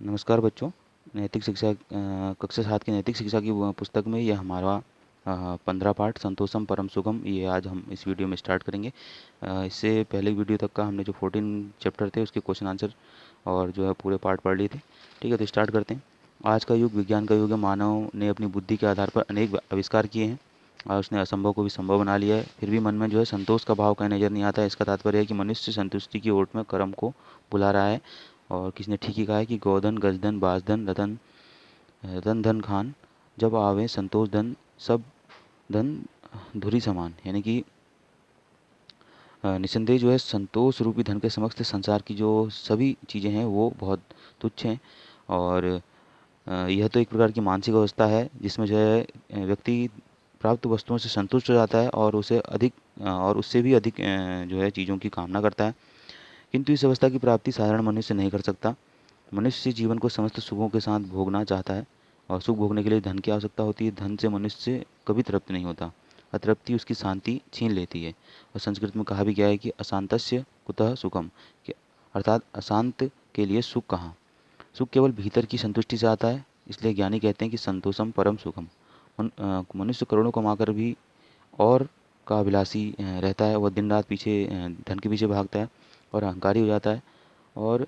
नमस्कार बच्चों। नैतिक शिक्षा कक्षा 7 की नैतिक शिक्षा की पुस्तक में यह हमारा 15 पाठ संतोषम परम सुगम, ये आज हम इस वीडियो में स्टार्ट करेंगे। इससे पहले वीडियो तक का हमने जो 14 चैप्टर थे उसके क्वेश्चन आंसर और जो है पूरे पार्ट पढ़ लिए थे। ठीक है, तो स्टार्ट करते हैं। आज का युग विज्ञान का युग है। मानव ने अपनी बुद्धि के आधार पर अनेक आविष्कार किए हैं और उसने असंभव को भी संभव बना लिया है। फिर भी मन में जो है संतोष का भाव कहीं नज़र नहीं आता है। इसका तात्पर्य है कि मनुष्य संतुष्टि की ओट में कर्म को बुला रहा है। और किसी ने ठीक ही कहा है कि गोधन गजधन बाजधन रतन रतन धन खान, जब आवे संतोष धन सब धन धुरी समान। यानी कि निसंदेह जो है संतोष रूपी धन के समक्ष संसार की जो सभी चीज़ें हैं वो बहुत तुच्छ हैं। और यह तो एक प्रकार की मानसिक अवस्था है जिसमें जो है व्यक्ति प्राप्त वस्तुओं से संतुष्ट हो जाता है और उसे अधिक और उससे भी अधिक जो है चीज़ों की कामना करता है। किंतु इस अवस्था की प्राप्ति साधारण मनुष्य नहीं कर सकता। मनुष्य जीवन को समस्त सुखों के साथ भोगना चाहता है और सुख भोगने के लिए धन की आवश्यकता होती है। धन से मनुष्य कभी तृप्त नहीं होता। अतृप्ति उसकी शांति छीन लेती है। और संस्कृत में कहा भी गया है कि अशांतस्य कुतः सुखम, कि अर्थात अशांत के लिए सुख कहाँ। सुख केवल भीतर की संतुष्टि से आता है। इसलिए ज्ञानी कहते हैं कि संतोषम परम सुखम। मनुष्य करोड़ों कमाकर भी और का अभिलाषी रहता है। वह दिन रात पीछे धन के पीछे भागता है और अहंकारी हो जाता है। और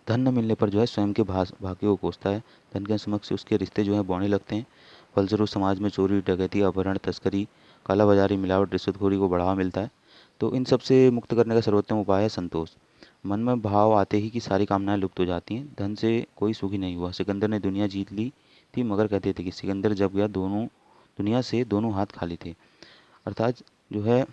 धन न मिलने पर जो है स्वयं के भाग्य को कोसता है। धन के समक्ष उसके रिश्ते जो हैं बौने लगते हैं। फलस्वरूप समाज में चोरी डकैती अपहरण तस्करी काला बाजारी मिलावट रिश्वतखोरी को बढ़ावा मिलता है। तो इन सब से मुक्त करने का सर्वोत्तम उपाय है संतोष। मन में भाव आते ही कि सारी कामनाएं लुप्त हो जाती हैं। धन से कोई सुखी नहीं हुआ। सिकंदर ने दुनिया जीत ली थी मगर कहते थे कि सिकंदर जब गया दोनों दुनिया से दोनों हाथ खाली थे। अर्थात जो है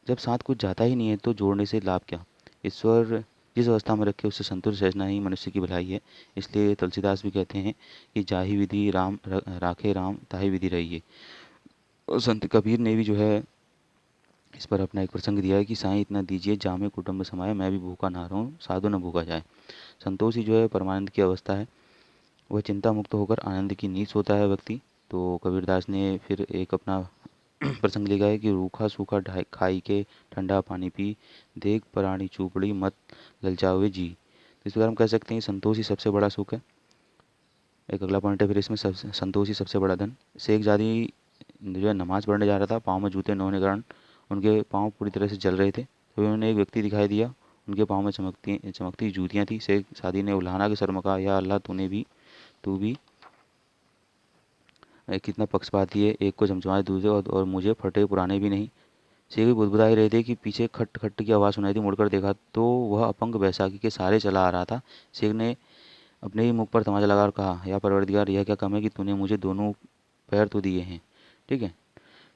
जब साथ कुछ जाता ही नहीं है तो जोड़ने से लाभ क्या। ईश्वर जिस अवस्था में रखे उससे संतुष्ट रहना ही मनुष्य की भलाई है। इसलिए तुलसीदास भी कहते हैं कि जाहि विधि राम राखे राम ताहि विधि रहिए। और संत कबीर ने भी जो है इस पर अपना एक प्रसंग दिया है कि साईं इतना दीजिए जामे कुटुंब समाये, मैं भी भूखा ना रहूं साधु न भूखा जाए। संतोष ही जो है परमानंद की अवस्था है। वह चिंता मुक्त होकर आनंद की नींद सोता है व्यक्ति। तो कबीरदास ने फिर एक अपना प्रसंग लिखा है कि रूखा सूखा खाई के ठंडा पानी पी, देख परानी चूपड़ी मत ललचावे जी। तो इस प्रकार हम कह सकते हैं कि संतोष ही सबसे बड़ा सुख है। एक अगला पॉइंट है फिर इसमें संतोष ही सबसे बड़ा धन। शेख जादी जो है नमाज पढ़ने जा रहा था। पाँव में जूते न होने के कारण उनके पाँव पूरी तरह से जल रहे थे। तो उन्होंने एक व्यक्ति दिखाई दिया। उनके पाँव में चमकती चमकती जूतियाँ थी। शेख जादी ने उल्हाना के सर में कहा, या अल्लाह तू भी कितना पक्षपाती है। एक को चमचमाए दूसरे और मुझे फटे पुराने भी नहीं। शेख भी बुदबुदा ही रहे थे कि पीछे खट खट की आवाज़ सुनाई दी। मुड़कर देखा तो वह अपंग बैसाखी के सहारे चला आ रहा था। शेख ने अपने ही मुख पर तमाचा लगाकर कहा, या परवरदिगार, यह क्या कम है कि तूने मुझे दोनों पैर तो दिए हैं। ठीक है।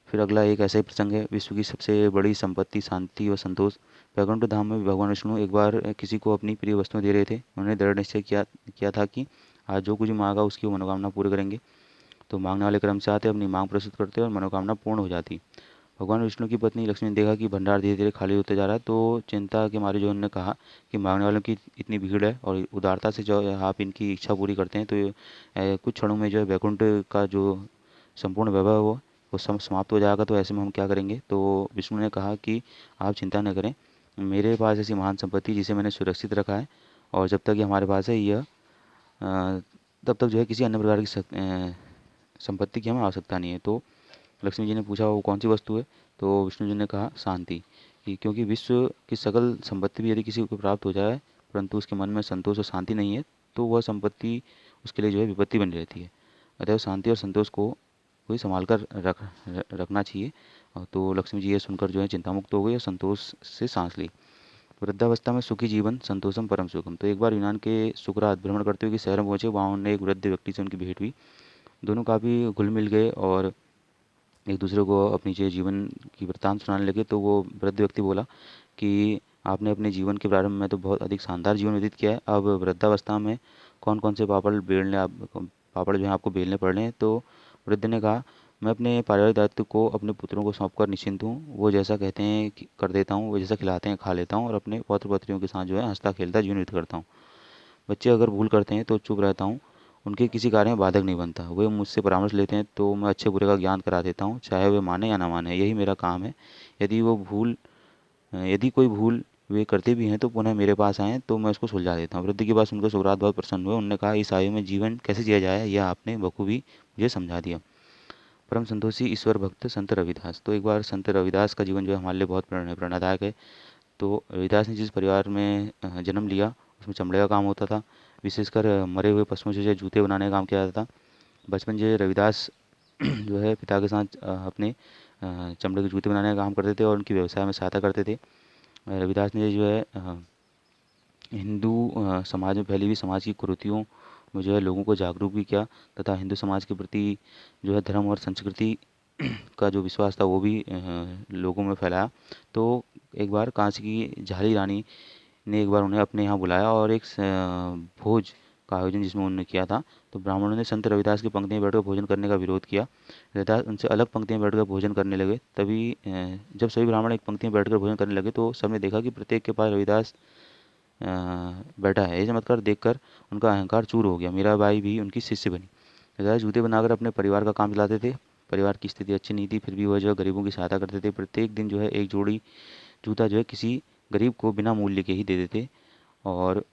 फिर अगला एक ऐसा ही प्रसंग है। विश्व की सबसे बड़ी संपत्ति शांति और संतोष। वैकुंठ धाम में भगवान विष्णु एक बार किसी को अपनी प्रिय वस्तुएं दे रहे थे। उन्होंने दृढ़ निश्चय किया था कि आज जो कुछ मांगा उसकी वो मनोकामना पूरी करेंगे। तो मांगने वाले क्रम से आते, अपनी मांग प्रस्तुत करते और मनोकामना पूर्ण हो जाती। भगवान विष्णु की पत्नी लक्ष्मी ने देखा कि भंडार धीरे धीरे खाली होते जा रहा है। तो चिंता के मारे जो उन्होंने कहा कि मांगने वालों की इतनी भीड़ है और उदारता से जो है आप इनकी इच्छा पूरी करते हैं तो कुछ क्षणों में जो है वैकुंठ का जो संपूर्ण वैभव है वो समाप्त हो जाएगा। तो ऐसे में हम क्या करेंगे। तो विष्णु ने कहा कि आप चिंता न करें, मेरे पास ऐसी महान संपत्ति जिसे मैंने सुरक्षित रखा है और जब तक ये हमारे पास है यह तब तक जो है किसी अन्य प्रकार की संपत्ति की हमें आवश्यकता नहीं है। तो लक्ष्मी जी ने पूछा वो कौन सी वस्तु है। तो विष्णु जी ने कहा शांति। कि क्योंकि विश्व की सकल संपत्ति भी यदि किसी को प्राप्त हो जाए परंतु उसके मन में संतोष और शांति नहीं है तो वह संपत्ति उसके लिए जो है विपत्ति बनी रहती है। अतः शांति और संतोष को कोई संभाल कर रखना चाहिए। तो लक्ष्मी जी ये सुनकर जो है चिंता मुक्त हो गई और संतोष से सांस ली। वृद्धावस्था में सुखी जीवन संतोषम परम सुखम। तो एक बार यूनान के सुकरात भ्रमण करते हुए शहर में पहुंचे। वहाँ उन्हें एक वृद्ध व्यक्ति से उनकी भेंट हुई। दोनों काफ़ी घुल मिल गए और एक दूसरे को अपनी जो जीवन की वृत्तांत सुनाने लगे। तो वो वृद्ध व्यक्ति बोला कि आपने अपने जीवन के प्रारंभ में तो बहुत अधिक शानदार जीवन व्यतीत किया है। अब वृद्धावस्था में कौन कौन से पापड़ जो हैं आपको बेलने पड़ रहे हैं। तो वृद्ध ने कहा, मैं अपने पारिवारिक दायित्व को अपने पुत्रों को सौंप कर निश्चिंत हूँ। वो जैसा कहते हैं कर देता हूँ, वो जैसा खिलाते हैं खा लेता हूँ और अपने पौत्र पत्रियों के साथ जो है हंसता खेलता जीवन व्यतीत करता हूँ। बच्चे अगर भूल करते हैं तो चुप रहता हूँ, उनके किसी कार्य में बाधक नहीं बनता। वे मुझसे परामर्श लेते हैं तो मैं अच्छे बुरे का ज्ञान करा देता हूँ, चाहे वे माने या ना माने, यही मेरा काम है। यदि वो भूल यदि कोई भूल वे करते भी हैं तो पुनः मेरे पास आएँ तो मैं उसको सुलझा देता हूँ। वृद्धि की बात सुनकर सुकरात बहुत प्रसन्न हुए। उन्होंने कहा, इस आयु में जीवन कैसे जिया जाए यह आपने बखूबी मुझे समझा दिया। परम संतोषी ईश्वर भक्त संत रविदास। तो एक बार संत रविदास का जीवन जो है हमारे लिए बहुत प्रेरणादायक है। तो रविदास ने जिस परिवार में जन्म लिया उसमें चमड़े का काम होता था। विशेषकर मरे हुए पशुओं से जो जूते बनाने का काम किया जाता था। बचपन से रविदास जो है पिता के साथ अपने चमड़े के जूते बनाने का काम करते थे और उनकी व्यवसाय में सहायता करते थे। रविदास ने जो है हिंदू समाज में फैली हुई समाज की कुरीतियों में जो है लोगों को जागरूक भी किया तथा हिंदू समाज के प्रति जो है धर्म और संस्कृति का जो विश्वास था वो भी लोगों में फैलाया। तो एक बार कांसी की झाली रानी ने एक बार उन्हें अपने यहाँ बुलाया और एक भोज का आयोजन जिसमें उन्होंने किया था। तो ब्राह्मणों ने संत रविदास की पंक्ति में बैठकर भोजन करने का विरोध किया। रविदास उनसे अलग पंक्ति में बैठकर भोजन करने लगे। तभी जब सभी ब्राह्मण एक पंक्ति में बैठकर भोजन करने लगे तो सबने देखा कि प्रत्येक के पास रविदास बैठा है। ये चमत्कार देखकर उनका अहंकार चूर हो गया। मीराबाई भी उनकी शिष्य बनी। रविदास जूते बनाकर अपने परिवार का काम चलाते थे। परिवार की स्थिति अच्छी नहीं थी फिर भी वह जो है गरीबों की सहायता करते थे। प्रत्येक दिन जो है एक जोड़ी जूता जो है किसी गरीब को बिना मूल्य के ही दे देते। और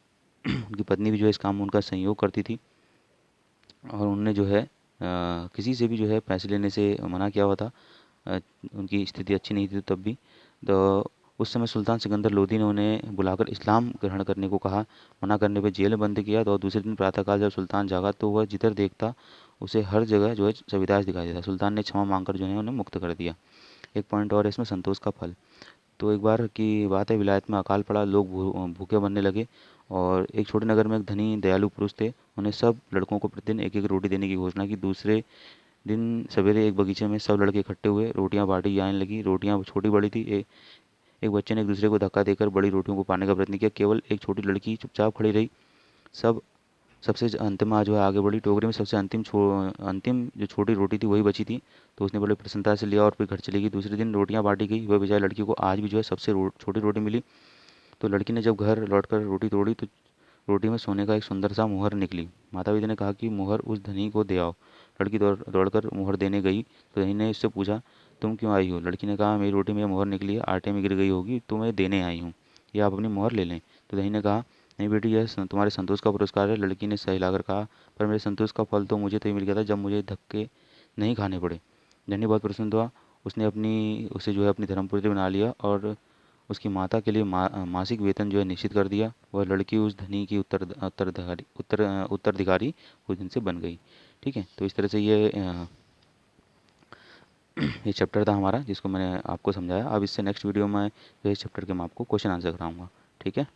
उनकी पत्नी भी जो है इस काम में उनका सहयोग करती थी। और उन्होंने जो है किसी से भी जो है पैसे लेने से मना किया हुआ था। अ, उनकी स्थिति अच्छी नहीं थी तब भी। तो उस समय सुल्तान सिकंदर लोदी ने उन्हें बुलाकर इस्लाम ग्रहण करने को कहा। मना करने पर जेल में बंद किया। तो दूसरे दिन प्रातःकाल जब सुल्तान जागा तो वह जिधर देखता उसे हर जगह जो है रविदास दिखाई देता। सुल्तान ने क्षमा मांगकर जो है उन्हें मुक्त कर दिया। एक पॉइंट और है इसमें, संतोष का फल। तो एक बार की बात है, विलायत में अकाल पड़ा। लोग भूखे मरने लगे और एक छोटे नगर में एक धनी दयालु पुरुष थे। उन्हें सब लड़कों को प्रतिदिन एक एक रोटी देने की घोषणा की। दूसरे दिन सवेरे एक बगीचे में सब लड़के इकट्ठे हुए। रोटियां बांटी जाने लगी। रोटियां छोटी बड़ी थी। एक बच्चे ने एक दूसरे को धक्का देकर बड़ी रोटियों को पाने का प्रयत्न किया। केवल एक छोटी लड़की चुपचाप खड़ी रही। सब सबसे अंतिम जो है आगे बढ़ी। टोकरी में सबसे अंतिम जो छोटी रोटी थी वही बची थी। तो उसने बड़े प्रसन्नता से लिया और फिर घर चली गई। दूसरे दिन रोटियां बांटी गई। वह बेचारी लड़की को आज भी जो है सबसे छोटी रोटी मिली। तो लड़की ने जब घर लौटकर रोटी तोड़ी तो रोटी में सोने का एक सुंदर सा मुहर निकली। माता पिता ने कहा कि मुहर उस धनी को दे आओ। लड़की दौड़कर मुहर देने गई तो धनी ने उससे पूछा, तुम क्यों आई हो? लड़की ने कहा, मेरी रोटी में मुहर निकली है, आटे में गिर गई होगी, तो मैं देने आई हूँ, या आप अपनी मुहर ले लें। तो धनी ने कहा, नहीं बेटी, यह तुम्हारे संतोष का पुरस्कार है। लड़की ने सह हिलाकर कहा, पर मेरे संतोष का फल तो मुझे तभी मिल गया था जब मुझे धक्के नहीं खाने पड़े। धनी बहुत प्रसन्न हुआ। उसने उसे जो है अपनी धर्मपुत्री बना लिया और उसकी माता के लिए मासिक वेतन जो है निश्चित कर दिया। वह लड़की उस धनी की उत्तराधिकारी उस दिन से बन गई। ठीक है, तो इस तरह से ये चैप्टर था हमारा जिसको मैंने आपको समझाया। अब इससे नेक्स्ट वीडियो में जो इस चैप्टर के मैं आपको क्वेश्चन आंसर कराऊंगा। ठीक है।